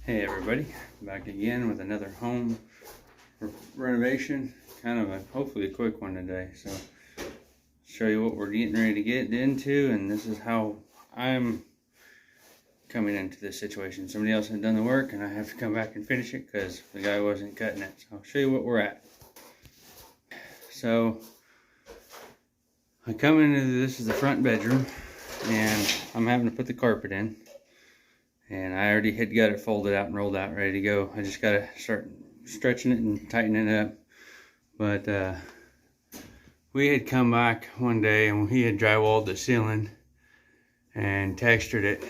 Hey everybody, back again with another home renovation, kind of hopefully a quick one today. So show you what we're getting ready to get into, and this is how I'm coming into this situation. Somebody else had done the work and I have to come back and finish it because the guy wasn't cutting it. So I'll show you what we're at. So I come into this is the front bedroom, and I'm having to put the carpet in. And I already had got it folded out and rolled out, ready to go. I just got to start stretching it and tightening it up. But we had come back one day and he had drywalled the ceiling and textured it.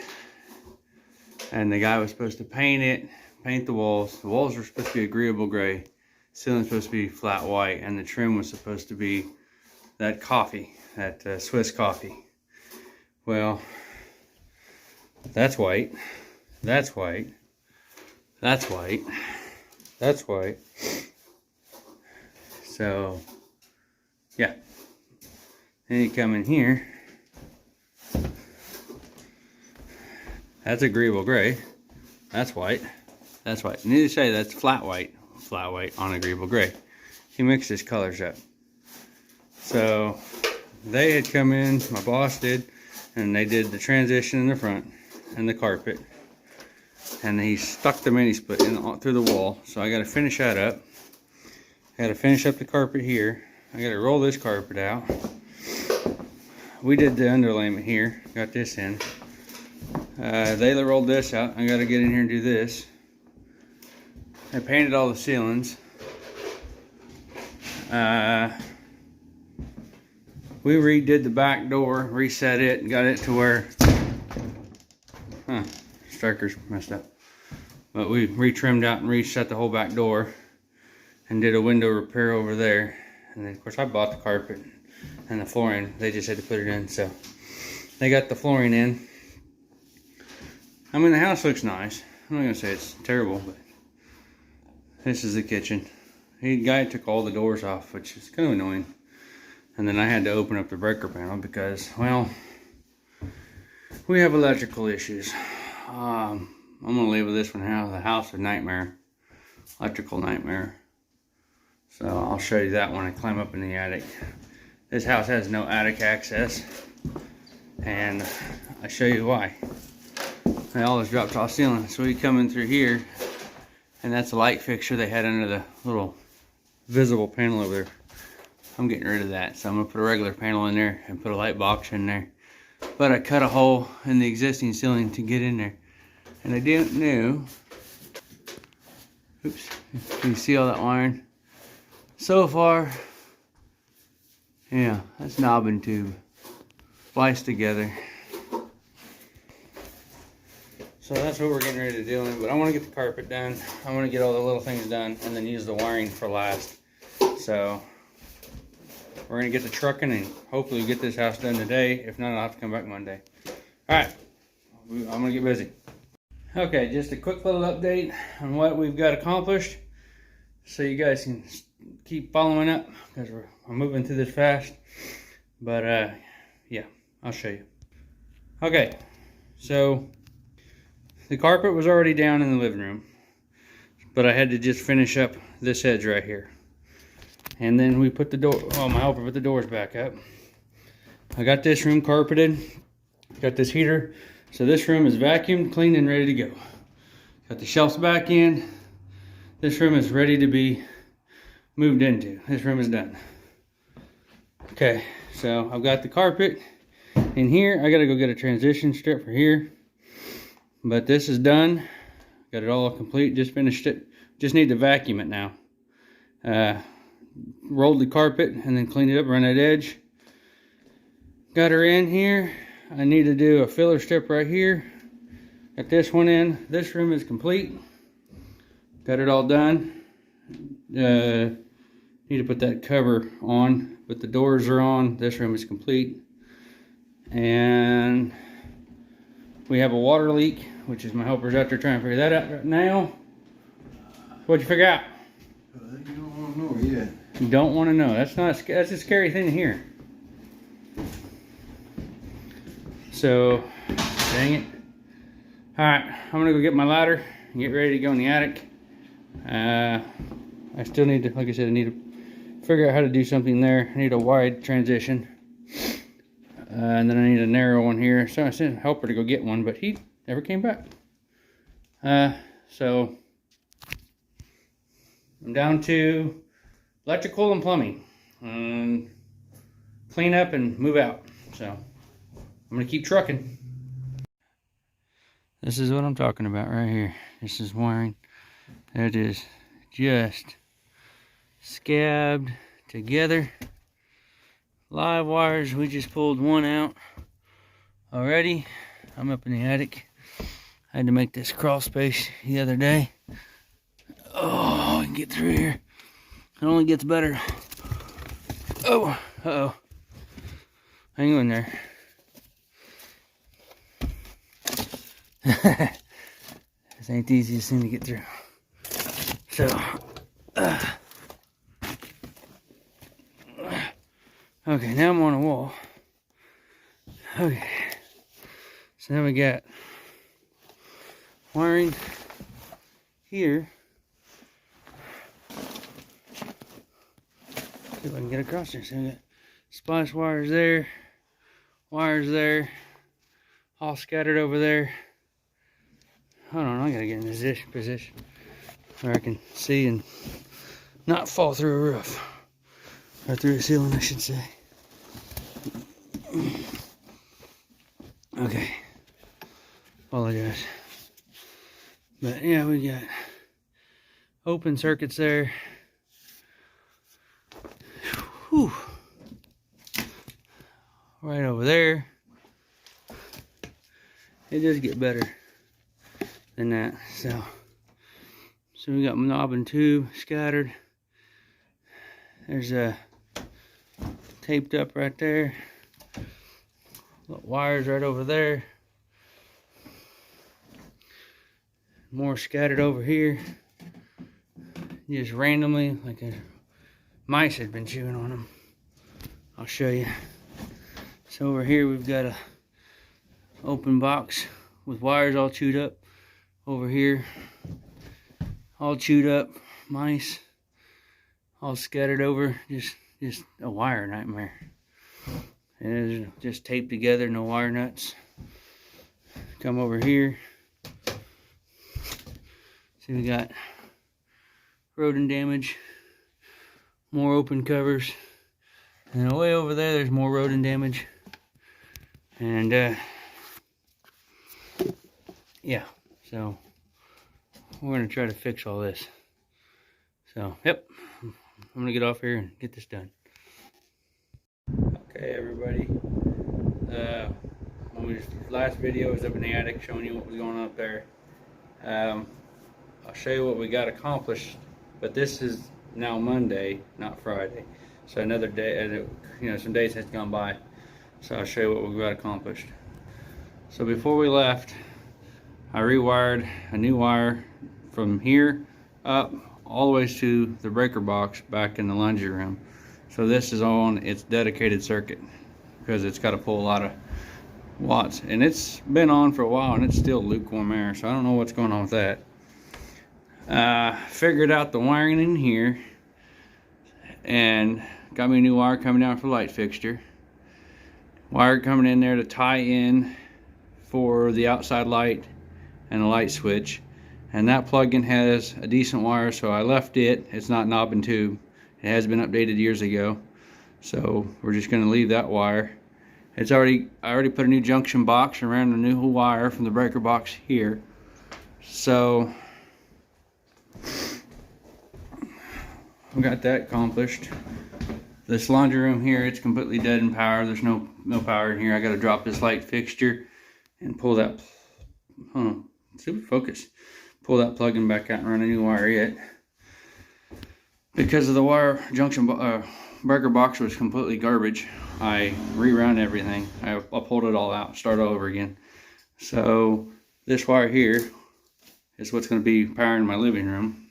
And the guy was supposed to paint the walls. The walls were supposed to be agreeable gray. The ceiling's supposed to be flat white. And the trim was supposed to be that coffee, that Swiss coffee. Well, that's white. That's white. That's white. That's white. So, yeah. Then you come in here. That's agreeable gray. That's white. That's white. Need to say that's flat white. Flat white on agreeable gray. He mixed his colors up. So, they had come in, my boss did, and they did the transition in the front and the carpet. And he stuck the mini split in through the wall. So I got to finish that up. I got to finish up the carpet here. I got to roll this carpet out. We did the underlayment here. Got this in. They rolled this out. I got to get in here and do this. I painted all the ceilings. We redid the back door, reset it, and got it to where striker's messed up. But we retrimmed out and reset the whole back door and did a window repair over there. And then of course I bought the carpet and the flooring. They just had to put it in, so they got the flooring in. I mean, the house looks nice. I'm not gonna say it's terrible, but this is the kitchen. The guy took all the doors off, which is kind of annoying. And then I had to open up the breaker panel because, well, we have electrical issues. I'm gonna leave with this one now. The house of nightmare, electrical nightmare. So I'll show you that when I climb up in the attic. This house has no attic access, and I'll show you why. They always dropped off ceiling. So we come in through here, and that's a light fixture they had under the little visible panel over there. I'm getting rid of that, so I'm gonna put a regular panel in there and put a light box in there. But I cut a hole in the existing ceiling to get in there. And I didn't know, oops, can you see all that iron? So far, yeah, that's knob and tube, spliced together. So that's what we're getting ready to do. But I want to get the carpet done. I want to get all the little things done and then use the wiring for last. So we're going to get the trucking and hopefully get this house done today. If not, I'll have to come back Monday. All right, I'm going to get busy. Okay, just a quick little update on what we've got accomplished so you guys can keep following up because I'm moving through this fast. But yeah, I'll show you. Okay, so the carpet was already down in the living room, but I had to just finish up this edge right here. And then we put the door, oh, my helper put the doors back up. I got this room carpeted, got this heater. So this room is vacuumed, cleaned, and ready to go. Got the shelves back in. This room is ready to be moved into. This room is done. Okay, so I've got the carpet in here. I gotta go get a transition strip for here. But this is done. Got it all complete, just finished it. Just need to vacuum it now. Rolled the carpet and then cleaned it up around that edge. Got her in here. I need to do a filler strip right here. Got this one in. This room is complete. Got it all done. Need to put that cover on, but the doors are on. This room is complete. And we have a water leak, which is my helper's out there trying to figure that out right now. What'd you figure out? You don't want to know yet. You don't want to know. That's a scary thing to hear. So, dang it. Alright, I'm gonna go get my ladder and get ready to go in the attic. I still need to, like I said, I need to figure out how to do something there. I need a wide transition. And then I need a narrow one here. So I sent a helper to go get one, but he never came back. So I'm down to electrical and plumbing. Clean up and move out. So I'm gonna keep trucking. This is what I'm talking about right here. This is wiring that is just scabbed together. Live wires, we just pulled one out already. I'm up in the attic. I had to make this crawl space the other day. Oh, I can get through here. It only gets better. Oh, uh-oh. Hang in there. This ain't the easiest thing to get through. So, okay, now I'm on a wall. Okay, so now we got wiring here. See if I can get across there. So we got splice wires there, all scattered over there. Hold on, I gotta get in this position where I can see and not fall through a roof. Or through a ceiling, I should say. Okay. Apologize. But yeah, we got open circuits there. Whew. Right over there. It does get better than that. So we got knob and tube scattered. There's a taped up right there. Little wires right over there. More scattered over here. Just randomly, like mice had been chewing on them. I'll show you. So over here we've got a open box with wires all chewed up. Over here, all chewed up, mice, all scattered over. Just a wire nightmare. And it's just taped together, no wire nuts. Come over here. See, we got rodent damage, more open covers, and way over there's more rodent damage. And yeah, so we're gonna try to fix all this. So yep, I'm gonna get off here and get this done. Okay, everybody. Last video was up in the attic showing you what was going on up there. I'll show you what we got accomplished, but this is now Monday, not Friday. So another day, some days has gone by. So I'll show you what we got accomplished. So before we left, I rewired a new wire from here up all the way to the breaker box back in the laundry room. So this is on its dedicated circuit because it's got to pull a lot of watts, and it's been on for a while and it's still lukewarm air, so I don't know what's going on with that. Figured out the wiring in here and got me a new wire coming down for the light fixture. Wire coming in there to tie in for the outside light and the light switch, and that plug-in has a decent wire, so I left it. It's not knob and tube. It has been updated years ago, so we're just going to leave that wire. I already put a new junction box around the new wire from the breaker box here. So we got that accomplished. This laundry room here, it's completely dead in power. There's no power in here. I got to drop this light fixture and pull that. See if we focus. Pull that plug-in back out and run a new wire yet. Because of the wire junction breaker box was completely garbage, I reran everything. I pulled it all out, started all over again. So this wire here is what's going to be powering my living room.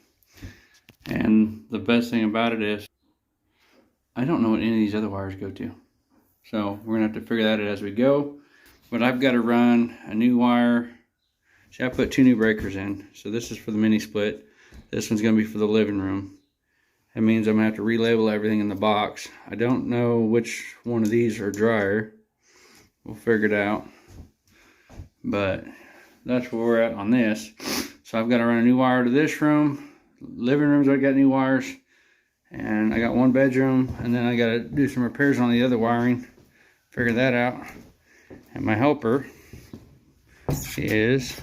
And the best thing about it is I don't know what any of these other wires go to. So we're going to have to figure that out as we go. But I've got to run a new wire See, I put 2 new breakers in. So this is for the mini split. This one's gonna be for the living room. That means I'm gonna have to relabel everything in the box. I don't know which one of these are drier. We'll figure it out. But that's where we're at on this. So I've got to run a new wire to this room. Living room's I got new wires. And I got 1 bedroom. And then I got to do some repairs on the other wiring. Figure that out. And my helper is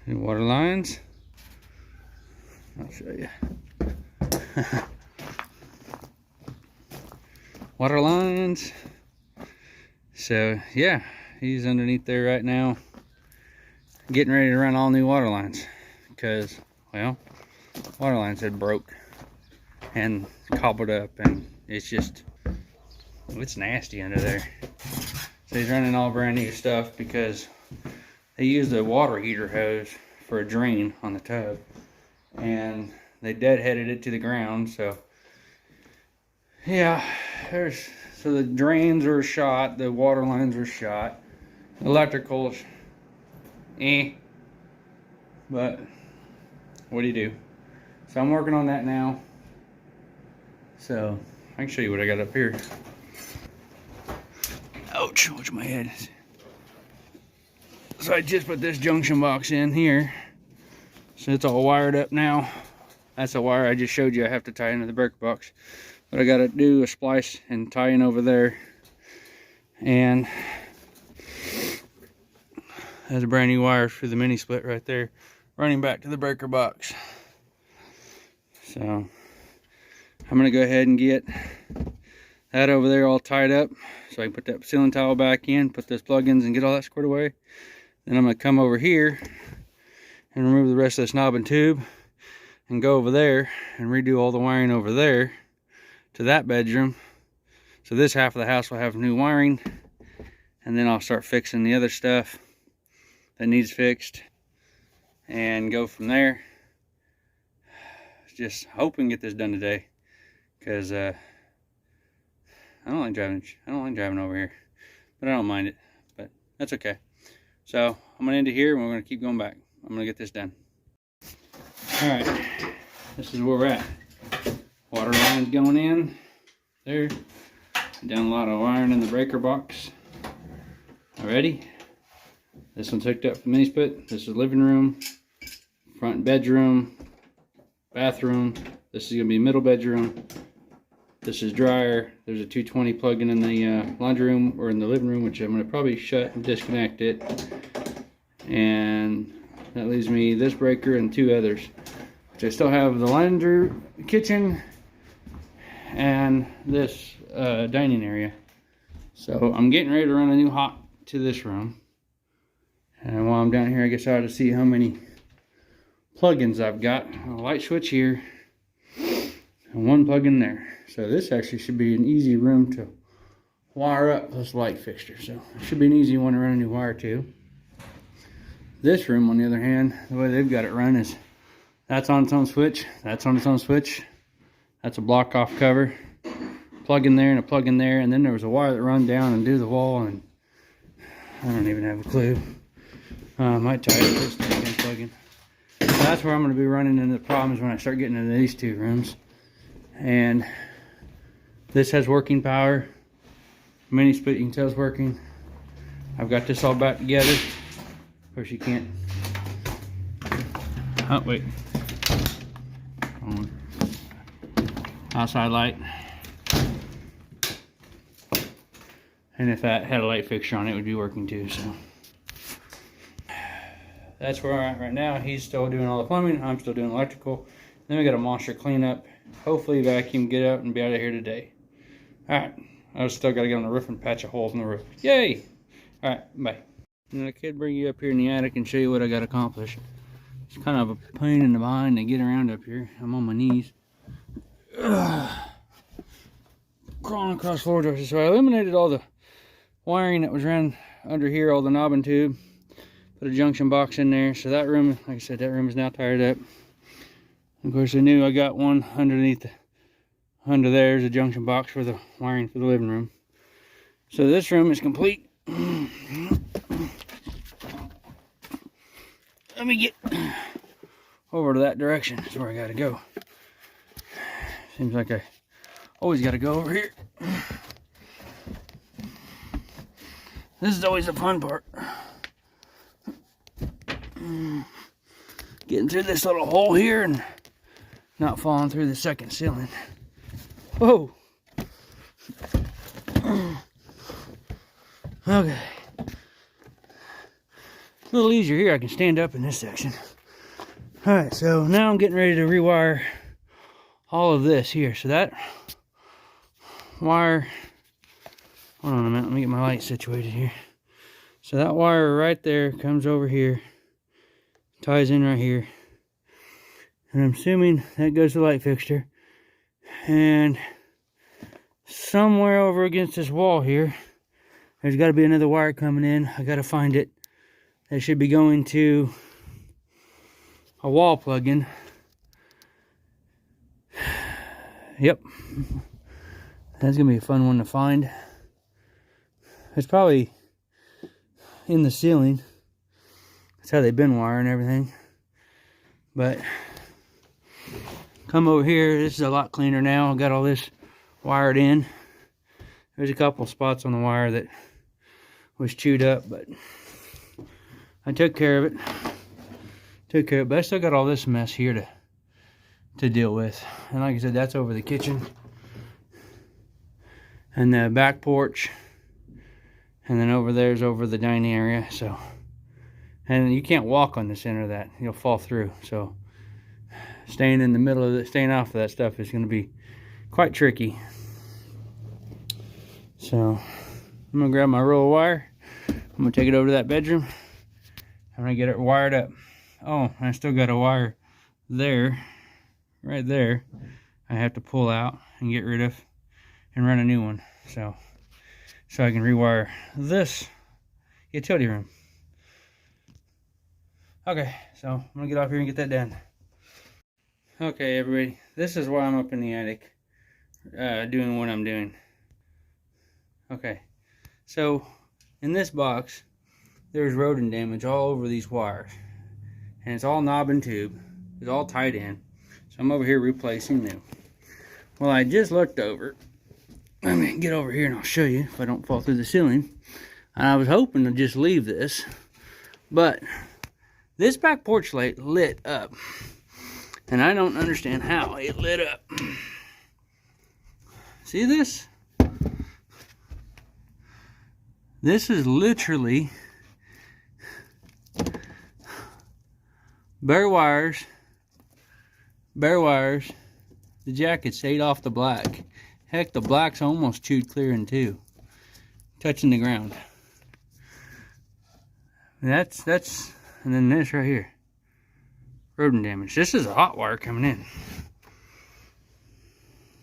new water lines. I'll show you. Water lines. So yeah, he's underneath there right now, getting ready to run all new water lines, because, well, water lines had broke and cobbled up, and it's nasty under there. So he's running all brand new stuff because they used a water heater hose for a drain on the tub, and they deadheaded it to the ground. So yeah, so the drains are shot, the water lines are shot, electrical's but what do you do? So I'm working on that now. So I can show you what I got up here. Ouch, watch my head. So I just put this junction box in here. So it's all wired up now. That's a wire I just showed you I have to tie into the breaker box. But I gotta do a splice and tie in over there. And there's a brand new wire for the mini split right there, running back to the breaker box. So I'm gonna go ahead and get that over there all tied up, so I can put that ceiling tile back in, put those plugins and get all that squared away. Then I'm gonna come over here and remove the rest of this knob and tube and go over there and redo all the wiring over there to that bedroom. So this half of the house will have new wiring, and then I'll start fixing the other stuff that needs fixed and go from there. Just hoping to get this done today, because I don't like driving over here, but I don't mind it, but that's okay. So I'm gonna end it here and we're gonna keep going back. I'm gonna get this done. All right, this is where we're at. Water lines going in there. Down a lot of wiring in the breaker box already. This one's hooked up for the mini split. This is living room, front bedroom, bathroom. This is gonna be middle bedroom. This is dryer. There's a 220 plug-in in the laundry room, or in the living room, which I'm gonna probably shut and disconnect it. And that leaves me this breaker and 2 others, which I still have the laundry, kitchen, and this dining area. So I'm getting ready to run a new hot to this room. And while I'm down here, I guess I ought to see how many plugins I've got. A light switch here and 1 plug-in there. So this actually should be an easy room to wire up this light fixture. So it should be an easy one to run a new wire to. This room, on the other hand, the way they've got it run is that's on its own switch, that's on its own switch. That's a block off cover. Plug in there and a plug in there, and then there was a wire that run down and do the wall, and I don't even have a clue. I might tie it this thing and plug in. So that's where I'm going to be running into the problems when I start getting into these 2 rooms. And this has working power. Mini split, you can tell it's working. I've got this all back together. Of course you can't. Oh wait. Outside light. And if that had a light fixture on it, it would be working too. So that's where we're at right now. He's still doing all the plumbing. I'm still doing electrical. Then we got a monster cleanup. Hopefully vacuum, get out and be out of here today. Alright. I still got to get on the roof and patch a holes in the roof. Yay! Alright, bye. And I could bring you up here in the attic and show you what I got accomplished. It's kind of a pain in the behind to get around up here. I'm on my knees. Crawling across floor doors. So I eliminated all the wiring that was ran under here, all the knob and tube. Put a junction box in there. So that room, like I said, that room is now tired up. Of course, I knew I got one underneath under there's a junction box for the wiring for the living room. So this room is complete. let me get over to that direction. That's where I gotta go. Seems like I always gotta go over here. This is always the fun part. Getting through this little hole here and not falling through the second ceiling. Whoa. Okay. A little easier here. I can stand up in this section. Alright, so now I'm getting ready to rewire all of this here. So that wire, hold on a minute, let me get my light situated here. So that wire right there comes over here, ties in right here. And I'm assuming that goes to the light fixture. And somewhere over against this wall here, there's got to be another wire coming in. I got to find it. That should be going to a wall plug-in. Yep. That's going to be a fun one to find. It's probably in the ceiling. That's how they've been wiring everything. But come over here. This is a lot cleaner now. I've got all this wired in. There's a couple spots on the wire that was chewed up, but I took care of it. But I still got all this mess here to deal with. And like I said, that's over the kitchen and the back porch, and then over there's over the dining area. So, and you can't walk on the center of that; you'll fall through. So, staying in the middle of it, staying off of that stuff is going to be quite tricky. So, I'm gonna grab my roll of wire. I'm gonna take it over to that bedroom. I'm gonna get it wired up. Oh, I still got a wire there, right there. I have to pull out and get rid of and run a new one. So I can rewire this utility room. Okay, so I'm gonna get off here and get that done. Okay, everybody, this is why I'm up in the attic, doing what I'm doing. Okay, so in this box, there's rodent damage all over these wires. And it's all knob and tube. It's all tied in. So I'm over here replacing new. Well, I just looked over. Let me get over here and I'll show you if I don't fall through the ceiling. And I was hoping to just leave this. But this back porch light lit up. And I don't understand how it lit up. See this? This is literally bare wires. The jacket stayed off the black. Heck, the black's almost chewed clear in two, touching the ground. That's, and then this right here, rodent damage. This is a hot wire coming in.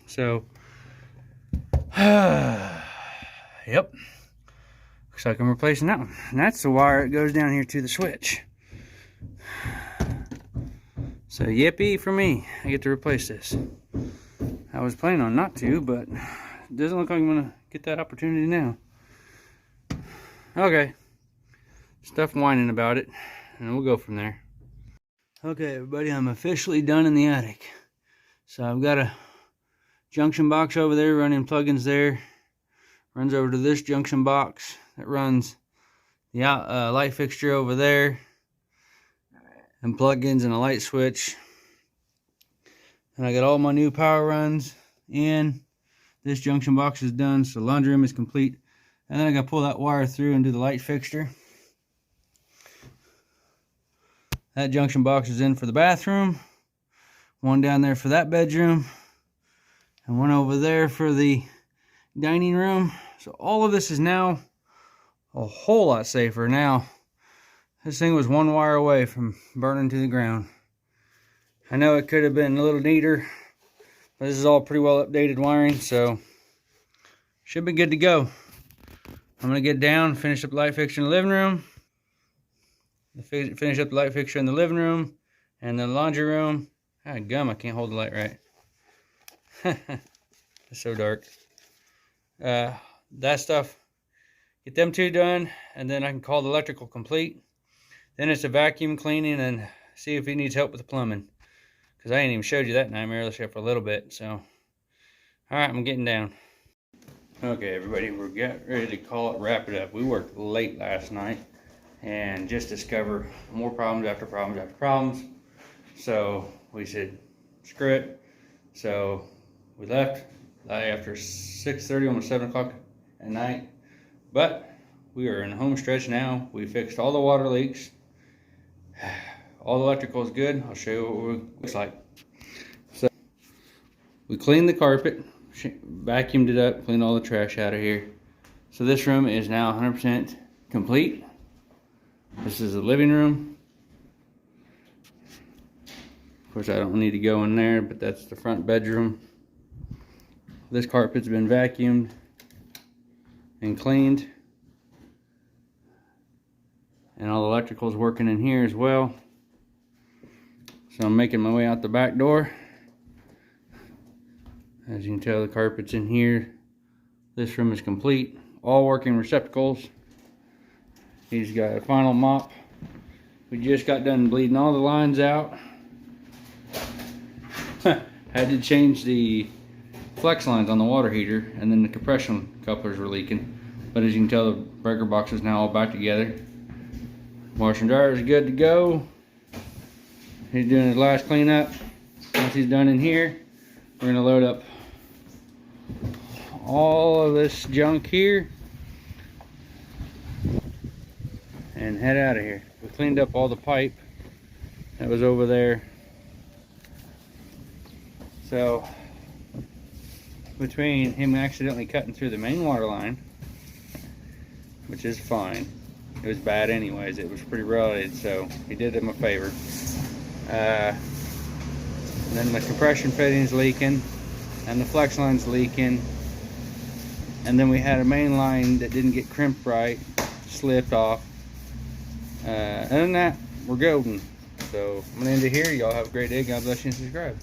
So, yep. Looks like I'm replacing that one. And that's the wire that goes down here to the switch. So yippee for me, I get to replace this. I was planning on not to, but it doesn't look like I'm gonna get that opportunity now. Okay, stuff whining about it, and we'll go from there. Okay, everybody, I'm officially done in the attic. So I've got a junction box over there running plugins there. Runs over to this junction box that runs the light fixture over there. And plugins and a light switch. And I got all my new power runs in. This junction box is done, so the laundry room is complete. And then I got to pull that wire through and do the light fixture. That junction box is in for the bathroom. One down there for that bedroom. And one over there for the dining room. So all of this is now a whole lot safer now. This thing was one wire away from burning to the ground. I know it could have been a little neater, but this is all pretty well updated wiring, so should be good to go. I'm going to get down, finish up the light fixture in the living room. Finish up the light fixture in the living room and the laundry room. Ah, gum, I can't hold the light right. It's so dark. That stuff, get them two done, and then I can call the electrical complete. Then it's a vacuum cleaning and see if he needs help with the plumbing. Because I ain't even showed you that nightmare except for a little bit. So, alright, I'm getting down. Okay, everybody, we're getting ready to call it, wrap it up. We worked late last night and just discovered more problems after problems after problems. So, we said, screw it. So, we left after 6:30, almost 7 o'clock at night. But we are in the home stretch now. We fixed all the water leaks. All the electrical is good. I'll show you what it looks like. So we cleaned the carpet, vacuumed it up, cleaned all the trash out of here. So this room is now 100% complete. This is the living room. Of course, I don't need to go in there, but that's the front bedroom. This carpet's been vacuumed and cleaned. And all the electrical's working in here as well. So I'm making my way out the back door. As you can tell, the carpet's in here. This room is complete. All working receptacles. He's got a final mop. We just got done bleeding all the lines out. Had to change the flex lines on the water heater, and then the compression couplers were leaking. But as you can tell, the breaker box is now all back together. Washer and dryer is good to go. He's doing his last cleanup. Once he's done in here, we're gonna load up all of this junk here and head out of here. We cleaned up all the pipe that was over there. So between him accidentally cutting through the main water line, which is fine, it was bad anyways, it was pretty rotted, so he did him a favor. And then the compression fittings leaking, and the flex line's leaking, and then we had a main line that didn't get crimped right, slipped off. Other than that, we're golden. So I'm gonna end it here. Y'all have a great day. God bless you and subscribe.